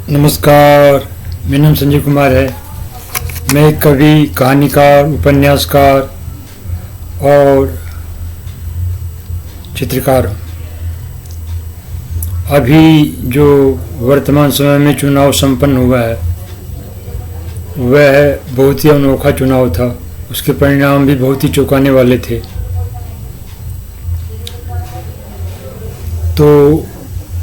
नमस्कार, मेरा नाम संजय कुमार है। मैं एक कवि, कहानीकार, उपन्यासकार और चित्रकार हूँ। अभी जो वर्तमान समय में चुनाव संपन्न हुआ है वह बहुत ही अनोखा चुनाव था। उसके परिणाम भी बहुत ही चौंकाने वाले थे। तो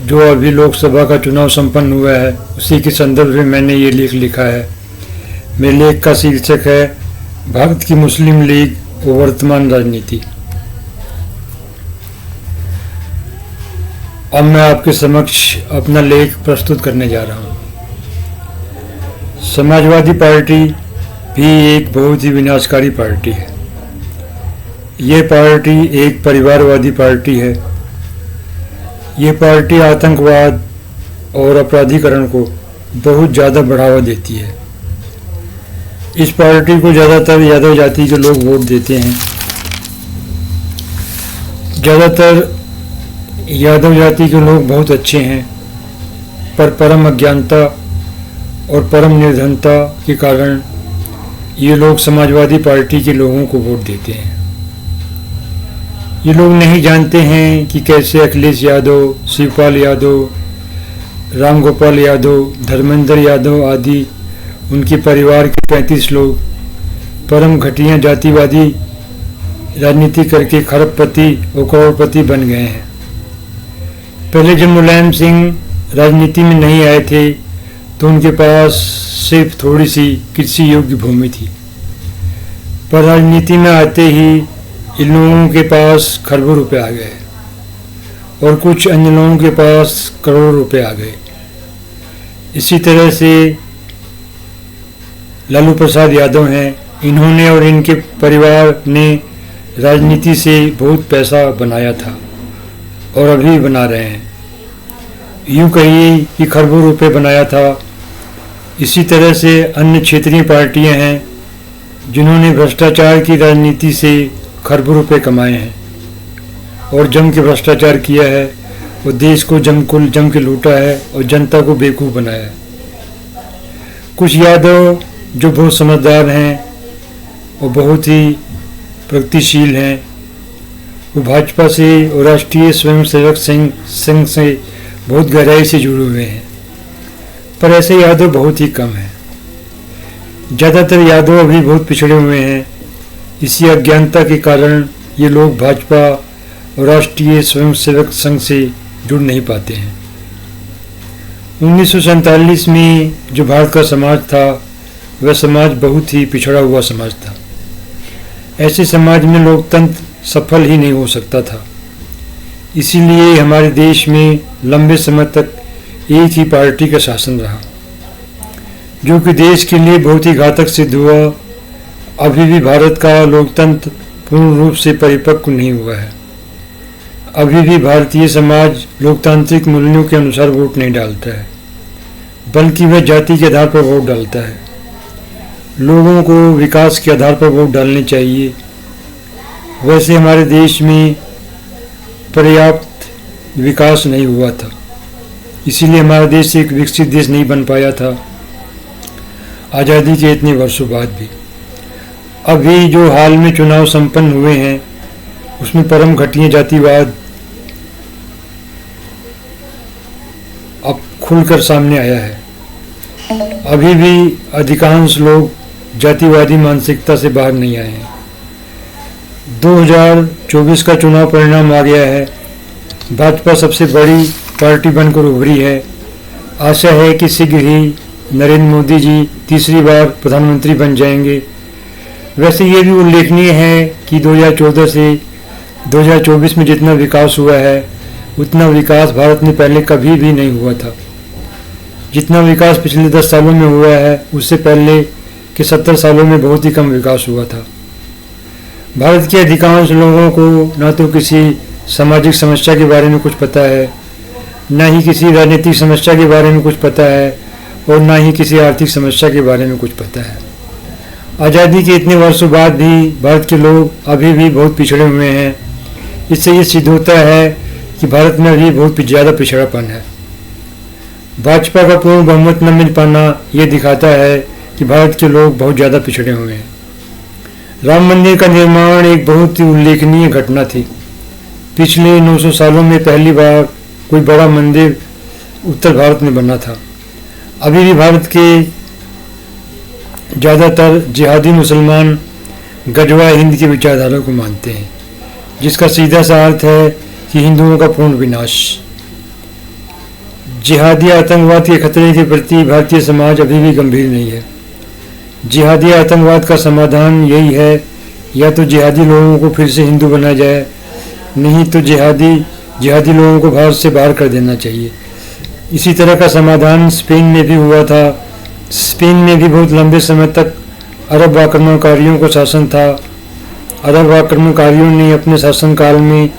जो अभी लोकसभा का चुनाव संपन्न हुआ है उसी के संदर्भ में मैंने ये लेख लिखा है। मेरे लेख का शीर्षक है भारत की मुस्लिम लीग व वर्तमान राजनीति। अब मैं आपके समक्ष अपना लेख प्रस्तुत करने जा रहा हूँ। समाजवादी पार्टी भी एक बहुत ही विनाशकारी पार्टी है। ये पार्टी एक परिवारवादी पार्टी है। ये पार्टी आतंकवाद और अपराधीकरण को बहुत ज़्यादा बढ़ावा देती है। इस पार्टी को ज़्यादातर यादव जाति के लोग वोट देते हैं। ज़्यादातर यादव जाति के लोग बहुत अच्छे हैं, पर परम अज्ञानता और परम निर्धनता के कारण ये लोग समाजवादी पार्टी के लोगों को वोट देते हैं। ये लोग नहीं जानते हैं कि कैसे अखिलेश यादव, शिवपाल यादव, रामगोपाल यादव, धर्मेंद्र यादव आदि उनके परिवार के 35 लोग परम घटिया जातिवादी राजनीति करके खरबपति और करोड़पति बन गए हैं। पहले जब मुलायम सिंह राजनीति में नहीं आए थे तो उनके पास सिर्फ थोड़ी सी कृषि योग्य भूमि थी, पर राजनीति में आते ही इन लोगों के पास खरबों रुपए आ गए और कुछ अन्य लोगों के पास करोड़ों रुपए आ गए। इसी तरह से लालू प्रसाद यादव हैं। इन्होंने और इनके परिवार ने राजनीति से बहुत पैसा बनाया था और अभी बना रहे हैं। यूँ कहिए कि खरबों रुपए बनाया था। इसी तरह से अन्य क्षेत्रीय पार्टियां हैं जिन्होंने भ्रष्टाचार की राजनीति से खरबों रुपए कमाए हैं और जम के भ्रष्टाचार किया है और देश को जम के लूटा है और जनता को बेवकूफ़ बनाया है। कुछ यादव जो बहुत समझदार हैं और बहुत ही प्रगतिशील हैं, वो भाजपा से और राष्ट्रीय स्वयंसेवक संघ से बहुत गहराई से जुड़े हुए हैं, पर ऐसे यादव बहुत ही कम हैं। ज़्यादातर यादव अभी बहुत पिछड़े हुए हैं। इसी अज्ञानता के कारण ये लोग भाजपा और राष्ट्रीय स्वयंसेवक संघ से जुड़ नहीं पाते हैं। 1947 में जो भारत का समाज था वह समाज बहुत ही पिछड़ा हुआ समाज था। ऐसे समाज में लोकतंत्र सफल ही नहीं हो सकता था। इसीलिए हमारे देश में लंबे समय तक एक ही पार्टी का शासन रहा, जो कि देश के लिए बहुत ही घातक सिद्ध हुआ। अभी भी भारत का लोकतंत्र पूर्ण रूप से परिपक्व नहीं हुआ है। अभी भी भारतीय समाज लोकतांत्रिक मूल्यों के अनुसार वोट नहीं डालता है, बल्कि वह जाति के आधार पर वोट डालता है। लोगों को विकास के आधार पर वोट डालने चाहिए। वैसे हमारे देश में पर्याप्त विकास नहीं हुआ था, इसीलिए हमारा देश एक विकसित देश नहीं बन पाया था आज़ादी के इतने वर्षों बाद भी। अभी जो हाल में चुनाव संपन्न हुए हैं उसमें परम घटिया जातिवाद अब खुलकर सामने आया है। अभी भी अधिकांश लोग जातिवादी मानसिकता से बाहर नहीं आए हैं। 2024 का चुनाव परिणाम आ गया है। भाजपा सबसे बड़ी पार्टी बनकर उभरी है। आशा है कि शीघ्र ही नरेंद्र मोदी जी तीसरी बार प्रधानमंत्री बन जाएंगे। वैसे ये भी उल्लेखनीय है कि 2014 से 2024 में जितना विकास हुआ है उतना विकास भारत में पहले कभी भी नहीं हुआ था। जितना विकास पिछले 10 सालों में हुआ है उससे पहले के 70 सालों में बहुत ही कम विकास हुआ था। भारत के अधिकांश लोगों को ना तो किसी सामाजिक समस्या के बारे में कुछ पता है, ना ही किसी राजनीतिक समस्या के बारे में कुछ पता है और ना ही किसी आर्थिक समस्या के बारे में कुछ पता है। आज़ादी के इतने वर्षों बाद भी भारत के लोग अभी भी बहुत पिछड़े हुए हैं। इससे ये सिद्ध होता है कि भारत में अभी बहुत ज़्यादा पिछड़ापन है। भाजपा का पूर्ण बहुमत न मिल पाना ये दिखाता है कि भारत के लोग बहुत ज़्यादा पिछड़े हुए हैं। राम मंदिर का निर्माण एक बहुत ही उल्लेखनीय घटना थी। पिछले 900 सालों में पहली बार कोई बड़ा मंदिर उत्तर भारत में बना था। अभी भी भारत के ज़्यादातर जिहादी मुसलमान गजवा हिंद की विचारधारा को मानते हैं, जिसका सीधा सा अर्थ है कि हिंदुओं का पूर्ण विनाश। जिहादी आतंकवाद के खतरे के प्रति भारतीय समाज अभी भी गंभीर नहीं है। जिहादी आतंकवाद का समाधान यही है, या तो जिहादी लोगों को फिर से हिंदू बनाया जाए, नहीं तो जिहादी लोगों को भारत से बाहर कर देना चाहिए। इसी तरह का समाधान स्पेन में भी हुआ था। स्पेन में भी बहुत लंबे समय तक अरब आक्रमणकारियों को शासन था। अरब आक्रमणकारियों ने अपने शासनकाल में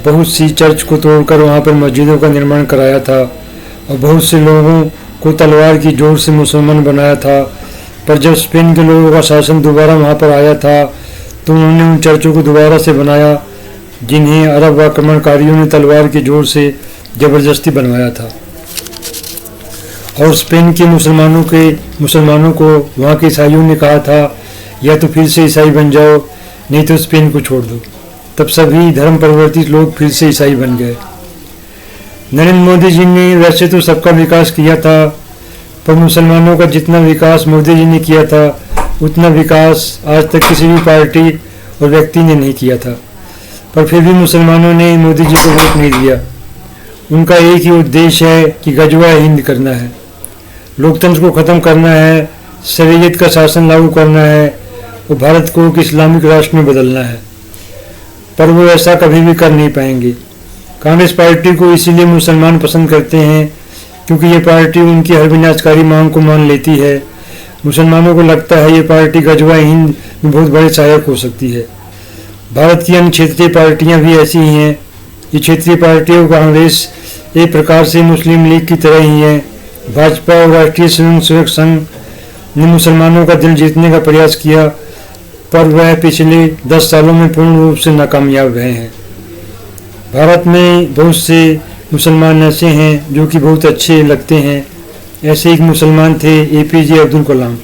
बहुत सी चर्च को तोड़कर वहाँ पर मस्जिदों का निर्माण कराया था और बहुत से लोगों को तलवार की जोर से मुसलमान बनाया था। पर जब स्पेन के लोगों का शासन दोबारा वहाँ पर आया था तो उन्होंने उन चर्चों को दोबारा से बनाया जिन्हें अरब आक्रमणकारियों ने तलवार की जोर से ज़बरदस्ती बनवाया था। और स्पेन के मुसलमानों को वहाँ के ईसाइयों ने कहा था, या तो फिर से ईसाई बन जाओ, नहीं तो स्पेन को छोड़ दो। तब सभी धर्म परिवर्तित लोग फिर से ईसाई बन गए। नरेंद्र मोदी जी ने वैसे तो सबका विकास किया था, पर मुसलमानों का जितना विकास मोदी जी ने किया था उतना विकास आज तक किसी भी पार्टी और व्यक्ति ने नहीं किया था। पर फिर भी मुसलमानों ने मोदी जी को वोट नहीं दिया। उनका एक ही उद्देश्य है कि गजवा हिंद करना है, लोकतंत्र को ख़त्म करना है, शरीयत का शासन लागू करना है और भारत को एक इस्लामिक राष्ट्र में बदलना है। पर वो ऐसा कभी भी कर नहीं पाएंगे। कांग्रेस पार्टी को इसीलिए मुसलमान पसंद करते हैं क्योंकि ये पार्टी उनकी हर विनाशकारी मांग को मान लेती है। मुसलमानों को लगता है ये पार्टी गजवा हिंद में बहुत बड़े सहायक हो सकती है। भारत की अन्य क्षेत्रीय पार्टियां भी ऐसी ही हैं। ये क्षेत्रीय पार्टियों कांग्रेस एक प्रकार से मुस्लिम लीग की तरह ही है। भाजपा और राष्ट्रीय स्वयंसेवक संघ ने मुसलमानों का दिल जीतने का प्रयास किया, पर वह पिछले 10 सालों में पूर्ण रूप से नाकामयाब रहे हैं। भारत में बहुत से मुसलमान ऐसे हैं जो कि बहुत अच्छे लगते हैं। ऐसे एक मुसलमान थे APJ अब्दुल कलाम।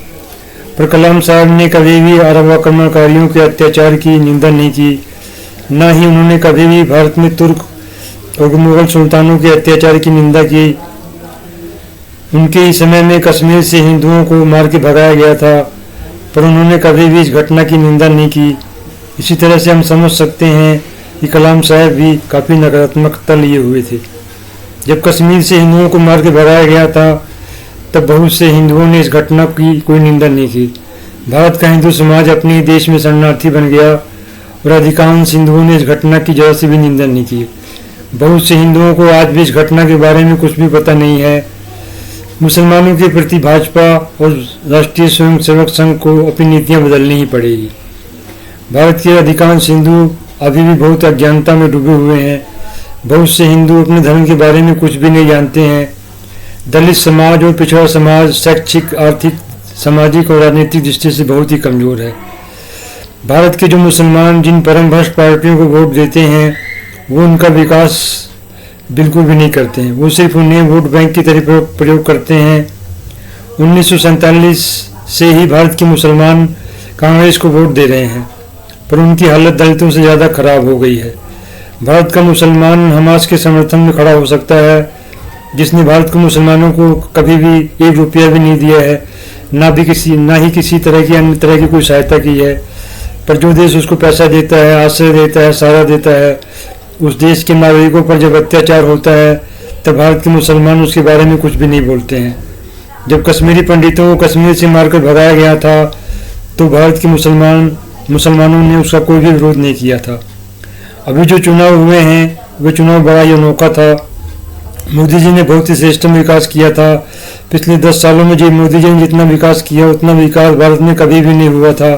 पर कलाम साहब ने कभी भी अरब आक्रमणकारियों के अत्याचार की निंदा नहीं की, न ही उन्होंने कभी भी भारत में तुर्क और मुगल सुल्तानों के अत्याचार की निंदा की। उनके ही समय में कश्मीर से हिंदुओं को मार के भगाया गया था, पर उन्होंने कभी भी इस घटना की निंदा नहीं की। इसी तरह से हम समझ सकते हैं कि कलाम साहब भी काफ़ी नकारात्मकता लिए हुए थे। जब कश्मीर से हिंदुओं को मार के भगाया गया था तब बहुत से हिंदुओं ने इस घटना की कोई निंदा नहीं की। भारत का हिंदू समाज अपने देश में शरणार्थी बन गया और अधिकांश हिंदुओं ने इस घटना की जरा से भी निंदा नहीं की। बहुत से हिंदुओं को आज भी इस घटना के बारे में कुछ भी पता नहीं है। मुसलमानों के प्रति भाजपा और राष्ट्रीय स्वयंसेवक संघ को अपनी नीतियां बदलनी ही पड़ेगी। भारत के अधिकांश हिंदू अभी भी बहुत अज्ञानता में डूबे हुए हैं। बहुत से हिंदू अपने धर्म के बारे में कुछ भी नहीं जानते हैं। दलित समाज और पिछड़ा समाज शैक्षिक, आर्थिक, सामाजिक और राजनीतिक दृष्टि से बहुत ही कमज़ोर है। भारत के जो मुसलमान जिन परम भ्रष्ट पार्टियों को वोट देते हैं वो उनका विकास बिल्कुल भी नहीं करते हैं। वो सिर्फ उन्हें वोट बैंक की तरह प्रयोग करते हैं। 1947 से ही भारत के मुसलमान कांग्रेस को वोट दे रहे हैं, पर उनकी हालत दलितों से ज़्यादा खराब हो गई है। भारत का मुसलमान हमास के समर्थन में खड़ा हो सकता है, जिसने भारत के मुसलमानों को कभी भी 1 रुपया भी नहीं दिया है, ना ही किसी तरह की अन्य तरह की कोई सहायता की है। पर जो देश उसको पैसा देता है, आश्रय देता है, सहारा देता है, उस देश के नागरिकों पर जब अत्याचार होता है तब भारत के मुसलमान उसके बारे में कुछ भी नहीं बोलते हैं। जब कश्मीरी पंडितों को कश्मीर से मारकर भगाया गया था तो भारत के मुसलमानों ने उसका कोई भी विरोध नहीं किया था। अभी जो चुनाव हुए हैं वे चुनाव बड़ा ही अनोखा था। मोदी जी ने बहुत ही श्रेष्ठ विकास किया था। पिछले 10 सालों में जो मोदी जी ने जितना विकास किया उतना विकास भारत में कभी भी नहीं हुआ था।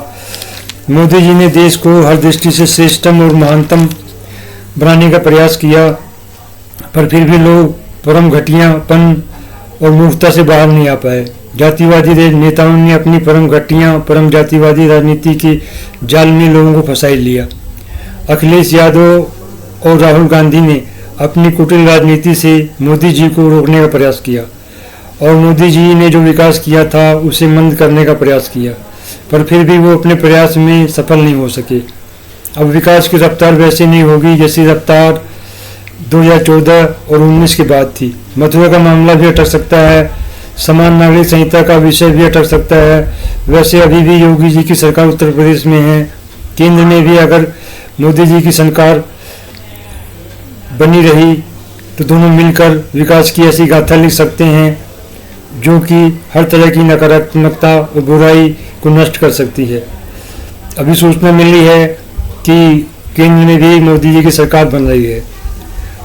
मोदी जी ने देश को हर दृष्टि से श्रेष्ठतम और महानतम बनाने का प्रयास किया, पर फिर भी लोग परम घटियापन और मूर्खता से बाहर नहीं आ पाए। जातिवादी नेताओं ने अपनी परम जातिवादी राजनीति के जाल में लोगों को फंसा लिया। अखिलेश यादव और राहुल गांधी ने अपनी कुटिल राजनीति से मोदी जी को रोकने का प्रयास किया। और मोदी जी ने जो विकास किया था उसे मंद करने का प्रयास किया, पर फिर भी वो अपने प्रयास में सफल नहीं हो सके। अब विकास की रफ्तार वैसी नहीं होगी जैसी रफ्तार 2014 और 19 के बाद थी। मथुरा का मामला भी अटक सकता है, समान नागरिक संहिता का विषय भी अटक सकता है। वैसे अभी भी योगी जी की सरकार उत्तर प्रदेश में है, केंद्र में भी अगर मोदी जी की सरकार बनी रही तो दोनों मिलकर विकास की ऐसी गाथा लिख सकते हैं जो कि हर तरह की नकारात्मकता और बुराई को नष्ट कर सकती है। अभी सूचना मिली है कि केंद्र में भी मोदी जी की सरकार बन रही है।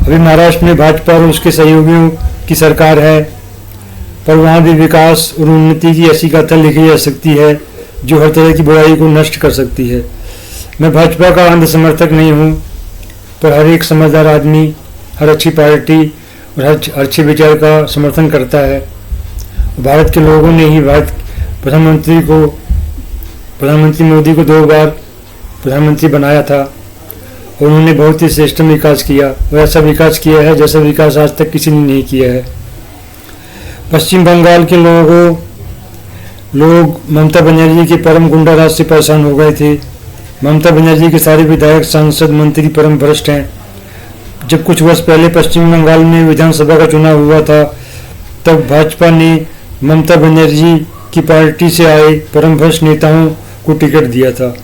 अभी महाराष्ट्र में भाजपा और उसके सहयोगियों की सरकार है, पर वहाँ भी विकास और उन्नति की ऐसी गाथा लिखी जा सकती है जो हर तरह की बुराई को नष्ट कर सकती है। मैं भाजपा का अंध समर्थक नहीं हूँ, पर हर एक समझदार आदमी हर अच्छी पार्टी और हर अच्छे विचार का समर्थन करता है। भारत के लोगों ने ही प्रधानमंत्री मोदी को 2 बार प्रधानमंत्री बनाया था और उन्होंने बहुत ही श्रेष्ठ विकास किया और ऐसा विकास किया है जैसा विकास आज तक किसी ने नहीं किया है। पश्चिम बंगाल के लोग ममता बनर्जी के परम गुंडा राज से परेशान हो गए थे। ममता बनर्जी के सारे विधायक, सांसद, मंत्री परम भ्रष्ट हैं। जब कुछ वर्ष पहले पश्चिम बंगाल में विधानसभा का चुनाव हुआ था, तब भाजपा ने ममता बनर्जी की पार्टी से आए परम भ्रष्ट नेताओं को टिकट दिया था।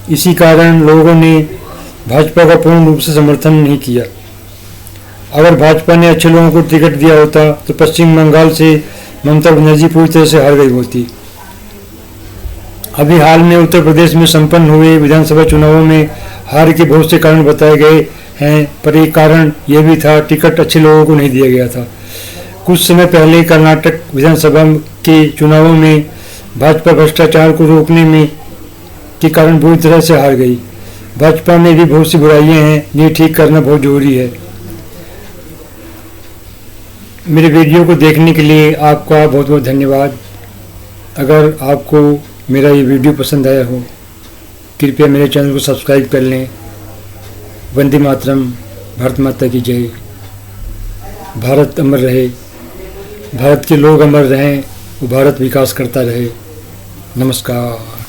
इसी कारण लोगों ने भाजपा का पूर्ण रूप से समर्थन नहीं किया। अगर भाजपा ने अच्छे लोगों को टिकट दिया होता तो पश्चिम बंगाल से ममता बनर्जी पूरी तरह से हार गई होती। अभी हाल में उत्तर प्रदेश में संपन्न हुए विधानसभा चुनावों में हार के बहुत से कारण बताए गए हैं, पर एक कारण यह भी था टिकट अच्छे लोगों को नहीं दिया गया था। कुछ समय पहले कर्नाटक विधानसभा के चुनावों में भाजपा भ्रष्टाचार को रोकने में के कारण बुरी तरह से हार गई। भाजपा में भी बहुत सी बुराइयां हैं, ये ठीक करना बहुत जरूरी है। मेरे वीडियो को देखने के लिए आपका बहुत बहुत धन्यवाद। अगर आपको मेरा ये वीडियो पसंद आया हो, कृपया मेरे चैनल को सब्सक्राइब कर लें। वंदे मातरम। भारत माता की जय। भारत अमर रहे, भारत के लोग अमर रहें और भारत विकास करता रहे। नमस्कार।